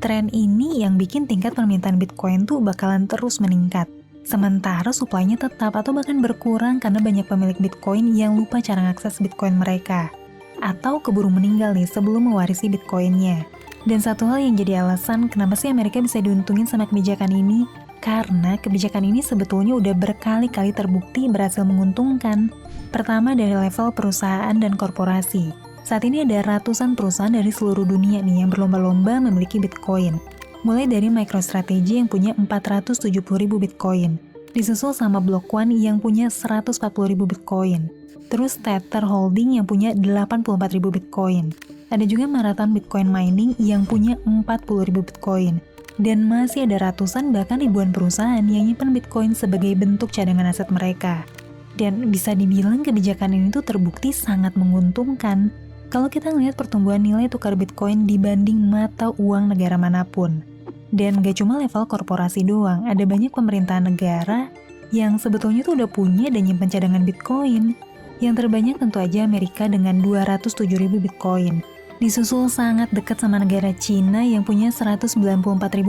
tren ini yang bikin tingkat permintaan Bitcoin tuh bakalan terus meningkat. Sementara supply-nya tetap atau bahkan berkurang karena banyak pemilik Bitcoin yang lupa cara mengakses Bitcoin mereka. Atau keburu meninggal nih sebelum mewarisi Bitcoin-nya. Dan satu hal yang jadi alasan kenapa sih Amerika bisa diuntungin sama kebijakan ini, karena kebijakan ini sebetulnya udah berkali-kali terbukti berhasil menguntungkan. Pertama dari level perusahaan dan korporasi. Saat ini ada ratusan perusahaan dari seluruh dunia nih yang berlomba-lomba memiliki Bitcoin. Mulai dari MicroStrategy yang punya 470.000 Bitcoin, disusul sama Block One yang punya 140.000 Bitcoin. Terus Tether Holding yang punya 84.000 Bitcoin. Ada juga Marathon Bitcoin Mining yang punya 40.000 Bitcoin. Dan masih ada ratusan bahkan ribuan perusahaan yang nyimpen Bitcoin sebagai bentuk cadangan aset mereka. Dan bisa dibilang kebijakan ini tuh terbukti sangat menguntungkan kalau kita ngelihat pertumbuhan nilai tukar Bitcoin dibanding mata uang negara manapun. Dan gak cuma level korporasi doang, ada banyak pemerintahan negara yang sebetulnya tuh udah punya dan nyimpen cadangan Bitcoin. Yang terbanyak tentu aja Amerika dengan 207.000 Bitcoin. Disusul sangat dekat sama negara Cina yang punya 194.000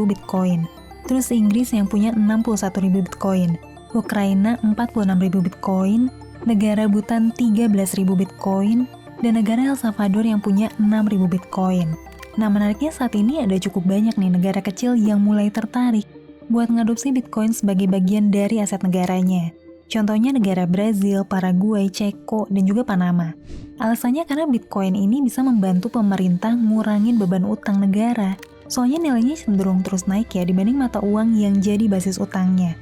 Bitcoin. Terus Inggris yang punya 61.000 Bitcoin. Ukraina 46.000 Bitcoin. Negara Bhutan 13.000 Bitcoin. Dan negara El Salvador yang punya 6.000 Bitcoin. Nah, menariknya saat ini ada cukup banyak nih negara kecil yang mulai tertarik buat ngadopsi Bitcoin sebagai bagian dari aset negaranya. Contohnya negara Brazil, Paraguay, Ceko, dan juga Panama. Alasannya karena Bitcoin ini bisa membantu pemerintah ngurangin beban utang negara. Soalnya nilainya cenderung terus naik ya dibanding mata uang yang jadi basis utangnya.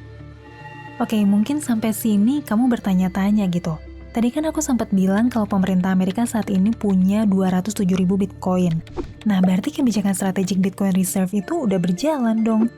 Oke, mungkin sampai sini kamu bertanya-tanya gitu. Tadi kan aku sempat bilang kalau pemerintah Amerika saat ini punya 207.000 Bitcoin. Nah, berarti kebijakan strategik Bitcoin Reserve itu udah berjalan dong.